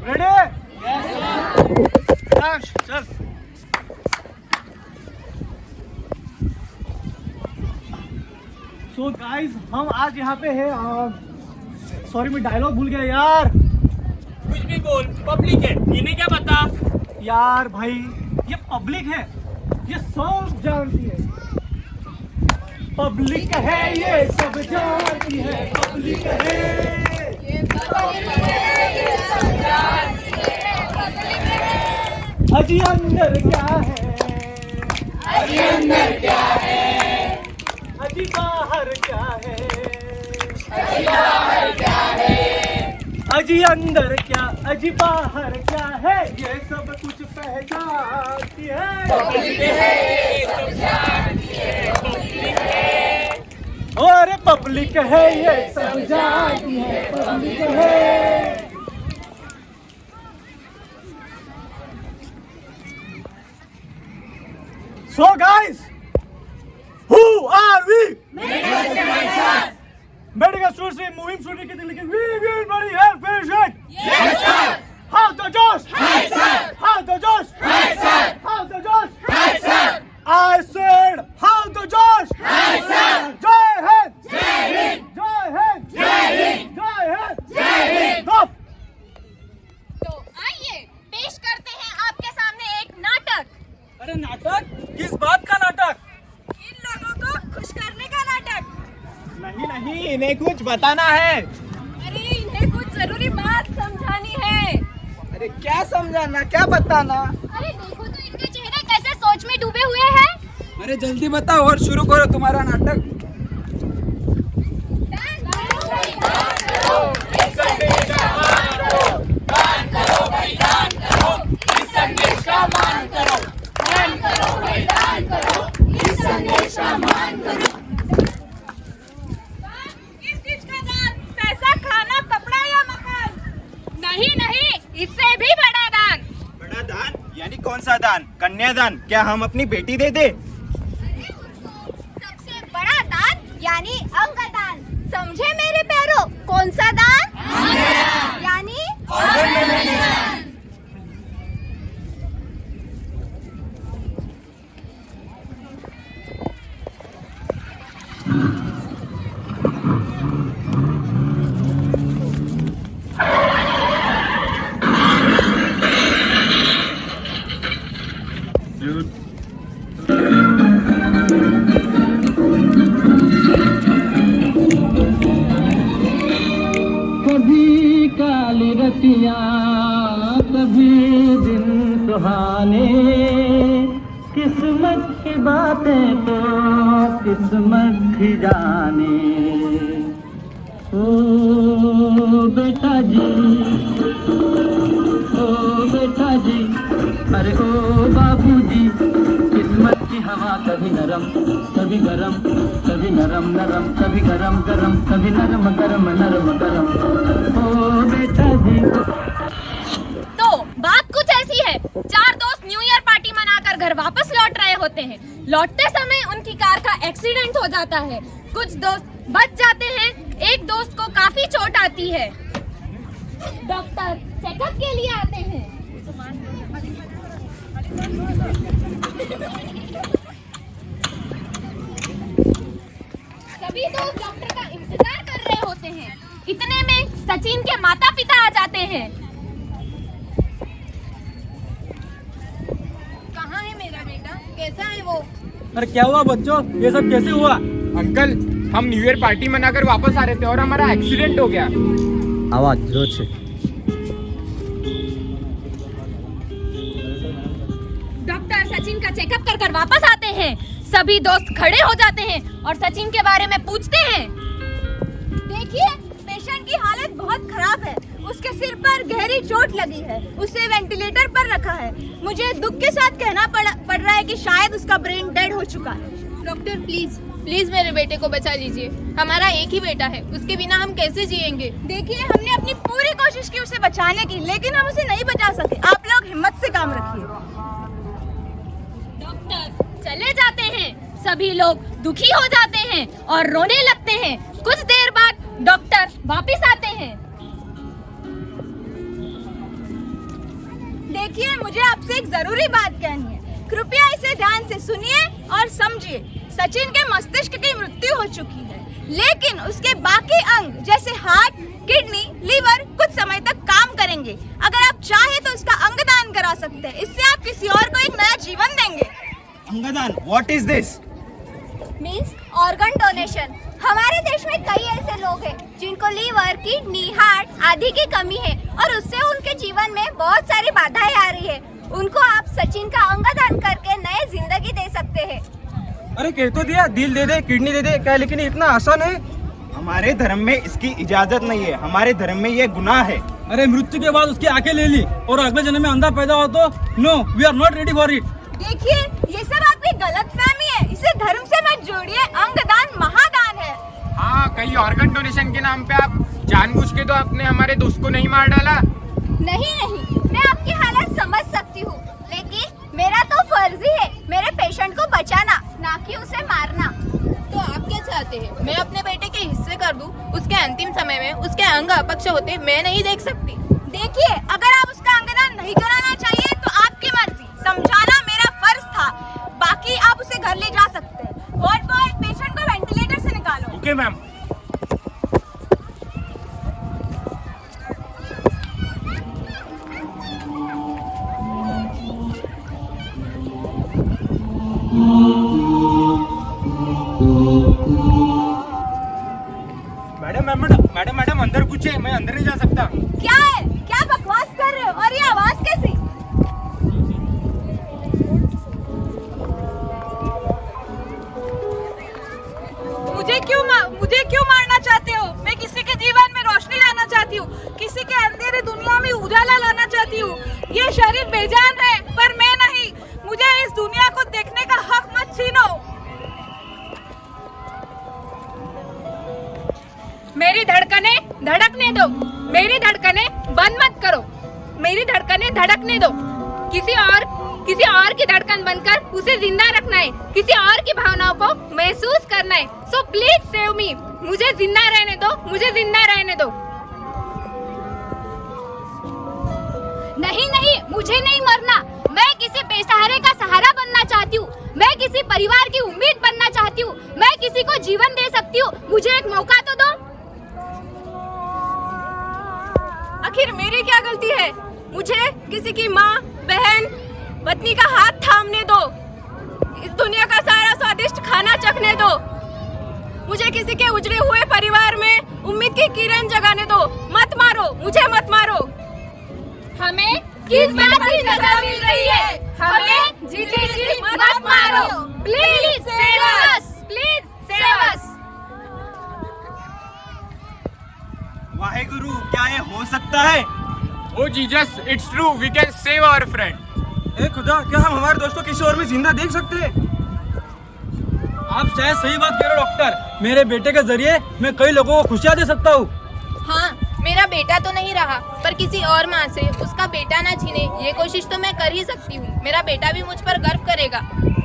Ready? चल। So guys, हम आज यहाँ पे है। सॉरी, मैं डायलॉग भूल गया यार। कुछ भी बोल, पब्लिक है, इन्हें क्या पता। यार भाई, ये पब्लिक है, ये सब जानती है। पब्लिक है, ये सब जानती है। पब्लिक है, अजी अंदर क्या है, अजी अंदर क्या है, अजी बाहर क्या है, अजी बाहर क्या है, अजी अंदर क्या, अजी बाहर क्या है, ये सब कुछ पहचानती है। पब्लिक है, ये सब जानती है, पब्लिक है, और पब्लिक है, ये सब जानती है। पब्लिक है। So guys, who are we? Medical students in moving study के लिए we will body help patient. Yes sir, How the Josh? Hi sir, How the Josh? Hi sir, How the Josh? Hi sir, I said how the Josh? Hi sir, Jai Hind. Jai Hind, Jai Hind. Jai Hind, Jai Hind. Jai Hind. Stop. तो आइए पेश करते हैं आपके सामने एक नाटक। अरे नाटक? किस बात का नाटक? इन लोगों को खुश करने का नाटक। नहीं, इन्हें कुछ बताना है। अरे इन्हें कुछ जरूरी बात समझानी है। अरे क्या समझाना, क्या बताना? अरे देखो तो इनके चेहरे कैसे सोच में डूबे हुए हैं। अरे जल्दी बताओ और शुरू करो तुम्हारा नाटक। किस चीज का दान? पैसा, खाना, कपड़ा या मकान? नहीं, इससे भी बड़ा दान। बड़ा दान यानी कौन सा दान? कन्यादान? क्या हम अपनी बेटी दे दे? सबसे बड़ा दान यानी अंगदान। समझे मेरे प्यारो? कौन सा दान? यानी कभी काली रतियाँ, कभी दिन सुहाने, किस्मत की बातें तो किस्मत ही जाने। ओ बेटा जी, अरे ओ बाबू जी, किस्मत की हवा कभी नरम, कभी गरम, कभी नरम नरम, कभी गरम गरम, कभी नरम गरम, नरम गरम। ओ बेटा जी। तो बात कुछ ऐसी है। 4 दोस्त न्यू ईयर पार्टी मनाकर घर वापस लौट रहे होते हैं। लौटते समय उनकी कार का एक्सीडेंट हो जाता है। कुछ दोस्त बच जाते हैं, एक दोस्त को काफी चोट आती है। डॉक्टर चेकअप के लिए आते हैं। सभी दोस्त डॉक्टर का इंतजार कर रहे होते हैं। इतने में सचिन के माता पिता आ जाते हैं। कहाँ है मेरा बेटा? कैसा है वो? अरे क्या हुआ बच्चों, ये सब कैसे हुआ? अंकल, हम न्यू ईयर पार्टी मनाकर वापस आ रहे थे और हमारा एक्सीडेंट हो गया। आवाज जोर से। डॉक्टर सचिन का चेकअप कर कर वापस आते हैं। सभी दोस्त खड़े हो जाते हैं और सचिन के बारे में पूछते हैं। देखिए, पेशेंट की हालत बहुत खराब है। उसके सिर पर गहरी चोट लगी है। उसे वेंटिलेटर पर रखा है। मुझे दुख के साथ कहना पड़ रहा है कि शायद उसका ब्रेन डेड हो चुका है। डॉक्टर प्लीज मेरे बेटे को बचा लीजिए। हमारा एक ही बेटा है, उसके बिना हम कैसे जिएंगे? देखिए, हमने अपनी पूरी कोशिश की उसे बचाने की, लेकिन हम उसे नहीं बचा सके। आप लोग हिम्मत से काम रखिए। डॉक्टर चले जाते हैं। सभी लोग दुखी हो जाते हैं और रोने लगते हैं। कुछ देर बाद डॉक्टर वापस आते हैं। देखिए, मुझे आपसे एक जरूरी बात कहनी है। कृपया इसे ध्यान से सुनिए और समझिए। सचिन के मस्तिष्क की मृत्यु हो चुकी है, लेकिन उसके बाकी अंग जैसे हार्ट, किडनी, लीवर कुछ समय तक काम करेंगे। अगर आप चाहे तो उसका अंगदान करा सकते हैं। इससे आप किसी और को एक नया जीवन देंगे। अंगदान, what is this? Means organ donation. हमारे देश में कई ऐसे लोग हैं जिनको लीवर, किडनी, हार्ट आदि की कमी है और उससे उनके जीवन में बहुत सारी बाधाएं आ रही है। उनको आप सचिन का अंगदान करके नए जिंदगी दे सकते हैं। अरे कह तो दिया, दिल दे दे, किडनी दे दे, क्या लेकिन इतना आसान है? हमारे धर्म में इसकी इजाजत नहीं है। हमारे धर्म में ये गुनाह है। अरे मृत्यु के बाद उसकी आंखें ले ली और अगले जन्म में अंधा पैदा हो तो no, we are not ready for it. देखिए, ये सब आपकी गलतफहमी है। इसे धर्म से मत जोड़िए। अंगदान महादान है। हाँ, कहीं ऑर्गन डोनेशन के नाम पे आप जानबूझ के तो आपने हमारे दोस्त को नहीं मार डाला। नहीं, मैं आपकी हालत समझ सकती हूँ, लेकिन मेरा तो फर्ज ही है मेरे पेशेंट को बचाना, ना कि उसे मारना। तो आप क्या चाहते हैं? मैं अपने बेटे के हिस्से कर दूं? उसके अंतिम समय में उसके अंग अपक्ष होते मैं नहीं देख सकती। देखिए, अगर आप उसका अंगदान नहीं कराना चाहिए तो आपकी मर्जी। समझाना मेरा फर्ज था। बाकी आप उसे घर ले जा सकते हैं। वार्ड बॉय, पेशेंट को वेंटिलेटर से निकालो। Okay ma'am. मैडम अंदर कुछ है, मैं अंदर नहीं जा सकता। क्या है? क्या बकवास कर रहे हो? और ये आवाज कैसी? मुझे क्यों मारना चाहते हो? मैं किसी के जीवन में रोशनी लाना चाहती हूँ, किसी के अंधेरे दुनिया में उजाला लाना चाहती हूँ। ये शरीर बेजान है, पर मैं नहीं। मुझे इस दुनिया को देखने का हक मत छीनो। मेरी धड़कने धड़कने दो। मेरी धड़कने बंद मत करो। मेरी धड़कने धड़कने दो। किसी और की धड़कन बनकर उसे जिंदा रखना है। किसी और की भावनाओं को महसूस करना है। So please save me. मुझे जिंदा रहने दो। मुझे जिंदा रहने दो। नहीं, मुझे नहीं मरना। मैं किसी बेसहारे का सहारा बनना चाहती हूँ। मैं किसी परिवार की उम्मीद बनना चाहती हूँ। मैं किसी को जीवन दे सकती हूँ। मुझे एक मौका तो दो। आखिर मेरी क्या गलती है? मुझे किसी की माँ, बहन, पत्नी का हाथ थामने दो। इस दुनिया का सारा स्वादिष्ट खाना चखने दो। मुझे किसी के उजड़े हुए परिवार में उम्मीद की किरण जगाने दो। मत मारो, मुझे मत मारो। हमें किस बात की सजा मिल रही है? हमें जी मत मारो। Please save us. Please save us. Waheguru, क्या ये हो सकता है? Oh Jesus, it's true, we can save our friend. ए खुदा, क्या हम हमारे दोस्त को किसी और में जिंदा देख सकते हैं? आप शायद सही बात कह रहे हो डॉक्टर। मेरे बेटे के जरिए मैं कई लोगों को खुशियाँ दे सकता हूँ। हाँ, मेरा बेटा तो नहीं रहा, पर किसी और माँ से उसका बेटा ना छीने, ये कोशिश तो मैं कर ही सकती हूँ। मेरा बेटा भी मुझ पर गर्व करेगा।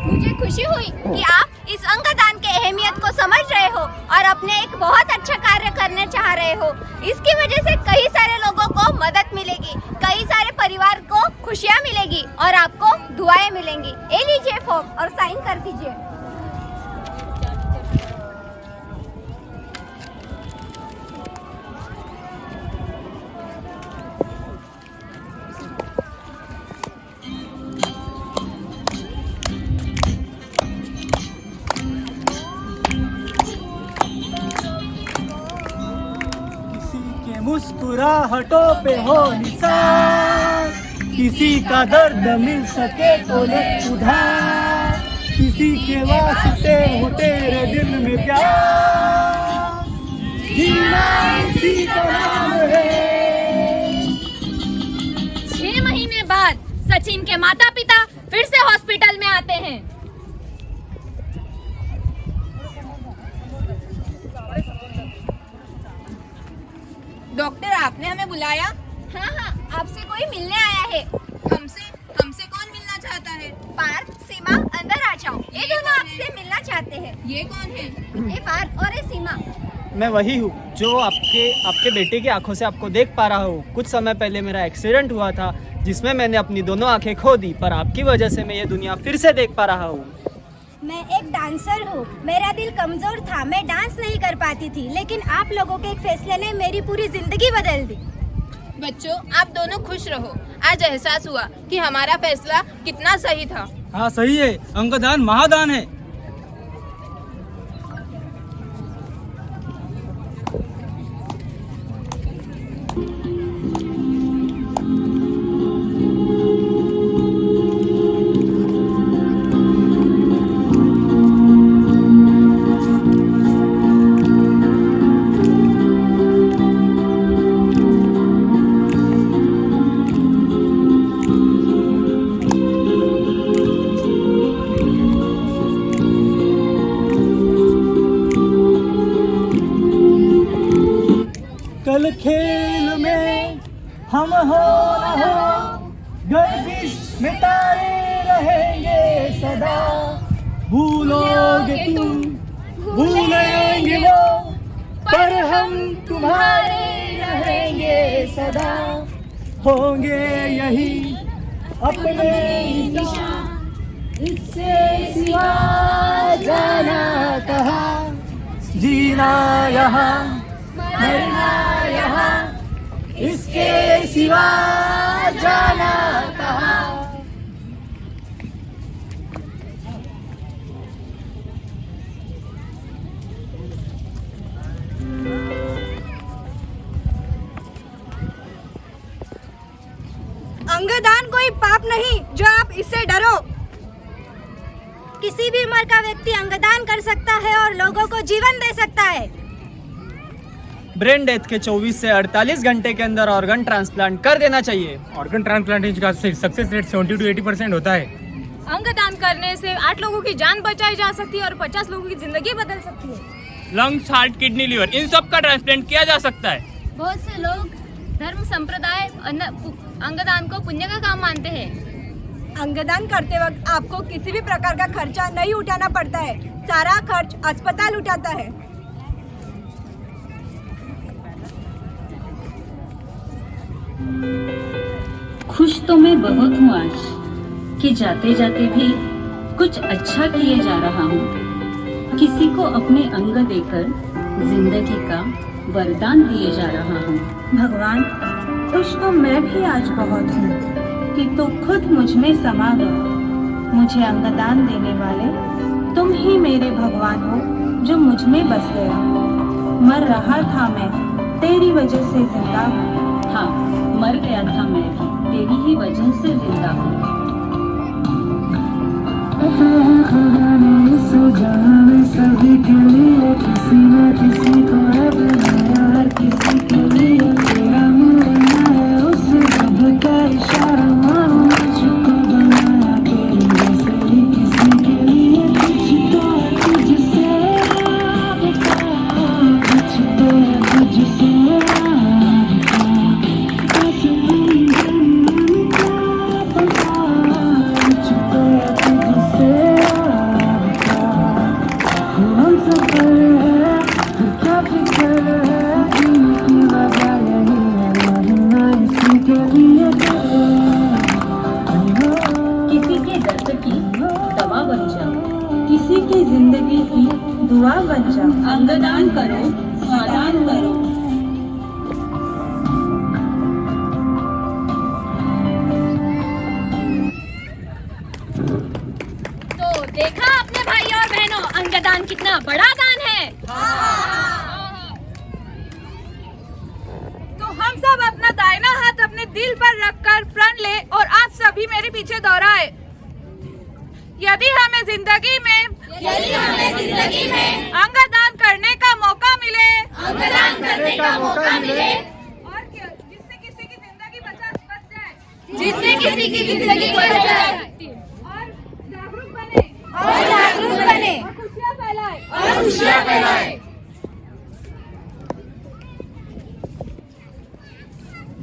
मुझे खुशी हुई कि आप इस अंगदान की अहमियत को समझ रहे हो और अपने एक बहुत अच्छा कार्य करने चाह रहे हो। इसकी वजह से कई सारे लोगों को मदद मिलेगी, कई सारे परिवार को खुशियाँ मिलेगी और आपको दुआएं मिलेंगी। ये लीजिए फॉर्म और साइन कर दीजिए। मुस्कुराहटों पे हो निशान, किसी का दर्द मिल सके तो ले उधार, किसी के वास्ते हो तेरे दिल में प्यार, जीना इसी का नाम है। 6 महीने बाद सचिन के माता पिता फिर से हॉस्पिटल में आते हैं। डॉक्टर, आपने हमें बुलाया? हाँ, आपसे कोई मिलने आया है। हमसे कौन मिलना चाहता है? पार्थ, सीमा, अंदर आ जाओ। ये दोनों आपसे मिलना चाहते हैं। ये कौन है? ये पार्थ और ये सीमा। मैं वही हूँ जो आपके बेटे की आंखों से आपको देख पा रहा हूँ। कुछ समय पहले मेरा एक्सीडेंट हुआ था जिसमें मैंने अपनी दोनों आंखें खो दी, पर आपकी वजह से मैं ये दुनिया फिर से देख पा रहा हूँ। मैं एक डांसर हूँ। मेरा दिल कमजोर था, मैं डांस नहीं कर पाती थी, लेकिन आप लोगों के एक फैसले ने मेरी पूरी जिंदगी बदल दी। बच्चों, आप दोनों खुश रहो। आज एहसास हुआ कि हमारा फैसला कितना सही था। हाँ सही है, अंगदान महादान है। कल खेल में हम हो न हो, गर्दिश में तारे रहेंगे सदा। भूलोगे तुम, भूलेंगे वो, पर हम तुम्हारे रहेंगे सदा। होंगे यही अपने निशान, इससे सिवा जाना कहाँ। जीना यहाँ, मरना यहाँ, इसके सिवा जाना कहाँ। अंगदान कोई पाप नहीं जो आप इससे डरो। किसी भी उम्र का व्यक्ति अंगदान कर सकता है और लोगों को जीवन दे सकता है। ब्रेन डेथ के 24 से 48 घंटे के अंदर ऑर्गन ट्रांसप्लांट कर देना चाहिए। ऑर्गन ट्रांसप्लांटेशन का सक्सेस रेट 70 to 80% होता है। अंगदान करने से 8 लोगों की जान बचाई जा सकती है और 50 लोगों की जिंदगी बदल सकती है। लंग्स, हार्ट, किडनी, लिवर, इन सब का ट्रांसप्लांट किया जा सकता है। बहुत से लोग धर्म संप्रदाय अंगदान को पुण्य का काम मानते हैं। अंगदान करते वक्त आपको किसी भी प्रकार का खर्चा नहीं उठाना पड़ता है। सारा खर्च अस्पताल उठाता है। खुश तो मैं बहुत हूँ आज कि जाते जाते भी कुछ अच्छा किए जा रहा हूँ। किसी को अपने अंग देकर जिंदगी का वरदान दिए जा रहा हूँ। भगवान, खुश तो मैं भी आज बहुत हूँ कि तू खुद मुझ में समा गया। मुझे अंगदान देने वाले तुम ही मेरे भगवान हो जो मुझ में बस गया। मर रहा था मैं, तेरी वजह से जिंदा हूँ। हाँ, मर गया था मैं भी, तेरी ही वजह से जिंदा हूँ। सभी के लिए किसी न किसी को यार, किसी के लिए तेरा मिलना है उसे रब का इशारा। मानो मुझको बनाया तेरे जैसे ही, किसी के लिए कुछ तो तुझसे कुछ तो तुझसे किसी के दर्द की दवा बन जा, किसी की जिंदगी की दुआ बन जा। अंगदान करो, स्वादान करो। तो देखा आपने भाई और बहनों, अंगदान कितना बड़ा दान है। तो हम सब अपना दाहिना हाथ अपने दिल पर रखकर प्रण ले और आप सभी मेरे पीछे दोहराए। यदि हमें जिंदगी में अंगदान करने का मौका मिले, और जिससे किसी की जिंदगी बच जाए, और जागरूक बने और खुशियां फैलाए।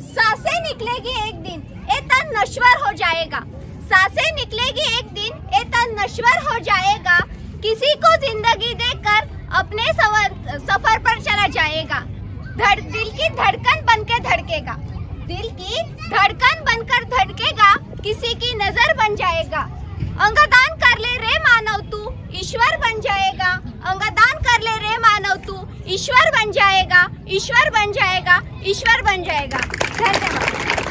सांसें निकलेगी एक दिन, ये तन नश्वर हो जाएगा। सांसें निकलेगी एक दिन, ये तन नश्वर हो जाएगा। किसी को जिंदगी देकर अपने सफर पर चला जाएगा। दिल की धड़कन बनकर धड़केगा, दिल की धड़कन बनकर धड़केगा, किसी की नजर बन जाएगा। अंगदान कर ले रे मानव तू, ईश्वर बन जाएगा। अंगदान कर ले रे मानव तू, ईश्वर बन जाएगा, ईश्वर बन जाएगा, ईश्वर बन जाएगा। धन्यवाद।